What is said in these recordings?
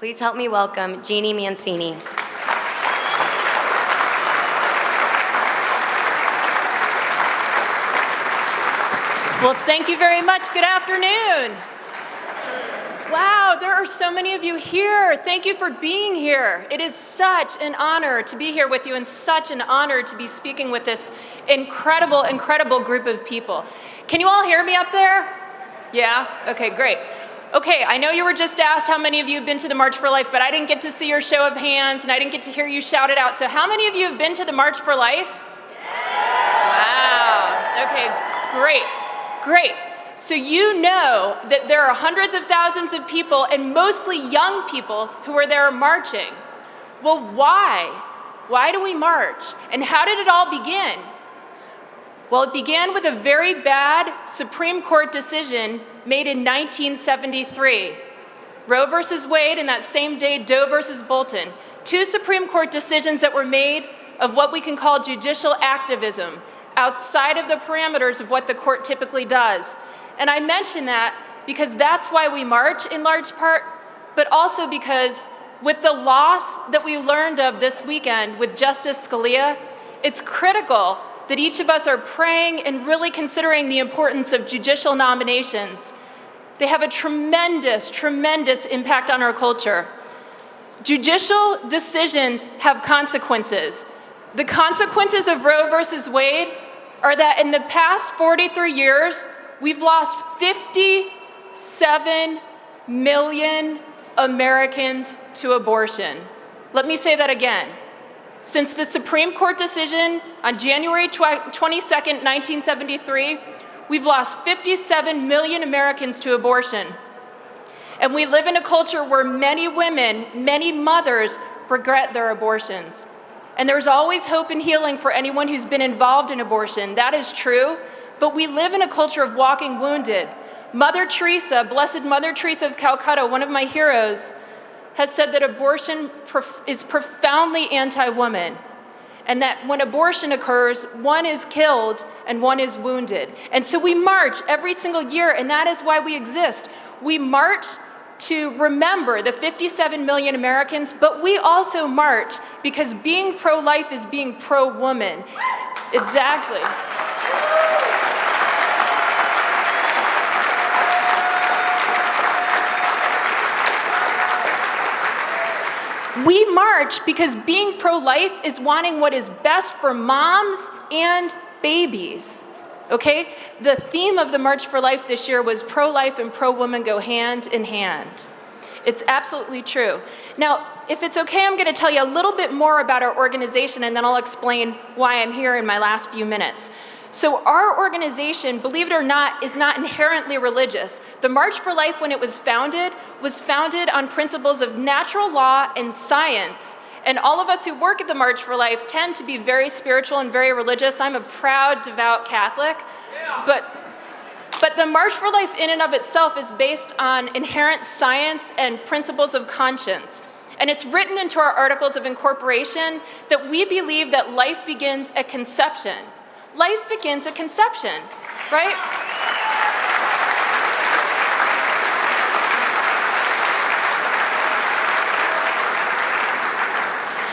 Please help me welcome Jeannie Mancini. Well, thank you very much. Good afternoon. Wow, there are so many of you here. Thank you for being here. It is such an honor to be here with you and such an honor to be speaking with this incredible, incredible group of people. Can you all hear me up there? Yeah? Okay, great. Okay, I know you were just asked how many of you have been to the March for Life, but I didn't get to see your show of hands and I didn't get to hear you shout it out. So how many of you have been to the March for Life? Wow, okay, great. Great. So you know that there are hundreds of thousands of people, and mostly young people, who are there marching. Well, why? Why do we march? And how did it all begin? Well, it began with a very bad Supreme Court decision made in 1973. Roe versus Wade, and that same day, Doe versus Bolton. Two Supreme Court decisions that were made of what we can call judicial activism, outside of the parameters of what the court typically does. And I mention that because that's why we march in large part, but also because with the loss that we learned of this weekend with Justice Scalia, it's critical that each of us are praying and really considering the importance of judicial nominations. They have a tremendous, tremendous impact on our culture. Judicial decisions have consequences. The consequences of Roe versus Wade are that in the past 43 years, we've lost 57 million Americans to abortion. Let me say that again. Since the Supreme Court decision on January 22nd, 1973, we've lost 57 million Americans to abortion. And we live in a culture where many women, many mothers regret their abortions. And there's always hope and healing for anyone who's been involved in abortion. That is true, but we live in a culture of walking wounded. Mother Teresa, Blessed Mother Teresa of Calcutta, one of my heroes, has said that abortion is profoundly anti-woman, and that when abortion occurs, one is killed and one is wounded. And so we march every single year, and that is why we exist. We march to remember the 57 million Americans, but we also march because being pro-life is being pro-woman. Exactly. We march because being pro-life is wanting what is best for moms and babies. Okay? The theme of the March for Life this year was pro-life and pro-woman go hand in hand. It's absolutely true. Now, if it's okay, I'm going to tell you a little bit more about our organization, and then I'll explain why I'm here in my last few minutes. So our organization, believe it or not, is not inherently religious. The March for Life, when it was founded on principles of natural law and science. And all of us who work at the March for Life tend to be very spiritual and very religious. I'm a proud, devout Catholic. Yeah. But the March for Life in and of itself is based on inherent science and principles of conscience. And it's written into our Articles of Incorporation that we believe that life begins at conception. Life begins at conception, right?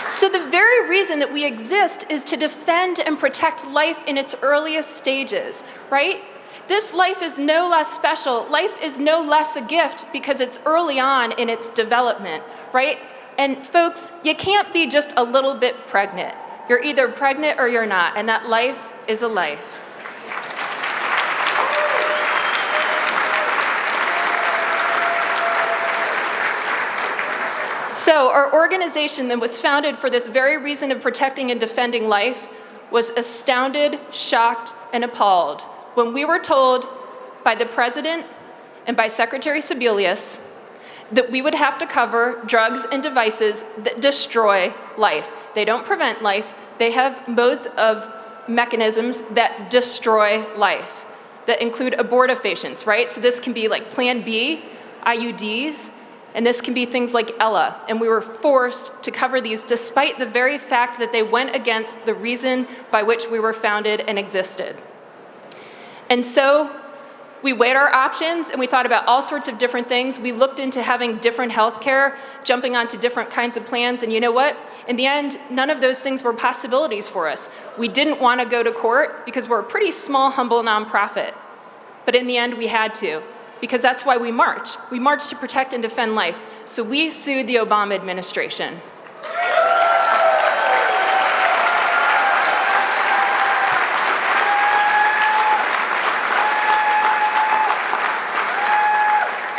So the very reason that we exist is to defend and protect life in its earliest stages, right? This life is no less special. Life is no less a gift because it's early on in its development, right? And folks, you can't be just a little bit pregnant. You're either pregnant or you're not, and that life is a life. So our organization that was founded for this very reason of protecting and defending life was astounded, shocked, and appalled when we were told by the president and by Secretary Sebelius that we would have to cover drugs and devices that destroy life. They don't prevent life. They have modes of mechanisms that destroy life, that include abortifacients, right? So this can be like Plan B, IUDs, and this can be things like Ella. And we were forced to cover these despite the very fact that they went against the reason by which we were founded and existed. And so We weighed our options and we thought about all sorts of different things. We looked into having different health care, jumping onto different kinds of plans, and you know what? In the end, none of those things were possibilities for us. We didn't want to go to court because we're a pretty small, humble nonprofit. But in the end, we had to, because that's why we march. We march to protect and defend life. So we sued the Obama administration.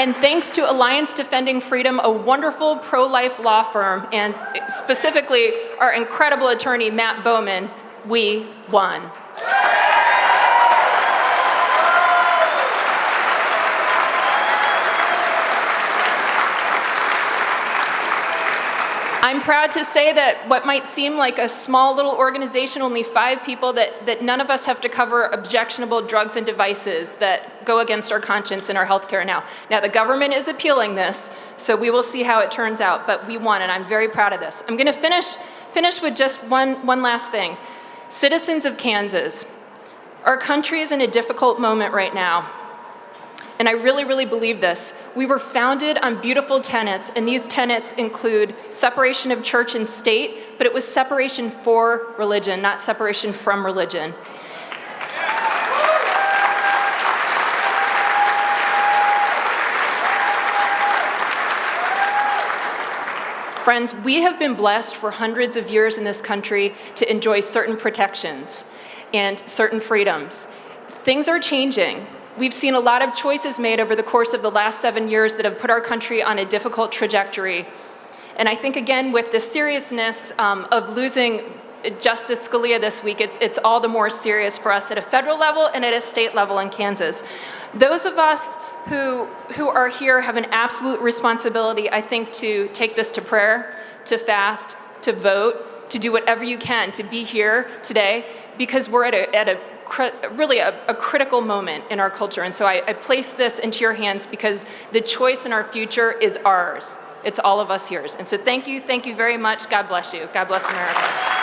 And thanks to Alliance Defending Freedom, a wonderful pro-life law firm, and specifically our incredible attorney, Matt Bowman, we won. I'm proud to say that what might seem like a small little organization, only 5 people, that none of us have to cover objectionable drugs and devices that go against our conscience in our healthcare now. Now, the government is appealing this, so we will see how it turns out, but we won, and I'm very proud of this. I'm going to finish with just one last thing. Citizens of Kansas, our country is in a difficult moment right now. And I really, really believe this. We were founded on beautiful tenets, and these tenets include separation of church and state, but it was separation for religion, not separation from religion. Friends, we have been blessed for hundreds of years in this country to enjoy certain protections and certain freedoms. Things are changing. We've seen a lot of choices made over the course of the last 7 years that have put our country on a difficult trajectory. And I think, again, with the seriousness of losing Justice Scalia this week, it's all the more serious for us at a federal level and at a state level in Kansas. Those of us who are here have an absolute responsibility, I think, to take this to prayer, to fast, to vote, to do whatever you can to be here today, because we're at a really a critical moment in our culture. And so I place this into your hands because the choice in our future is ours. It's all of us here. And so thank you very much. God bless you. God bless America.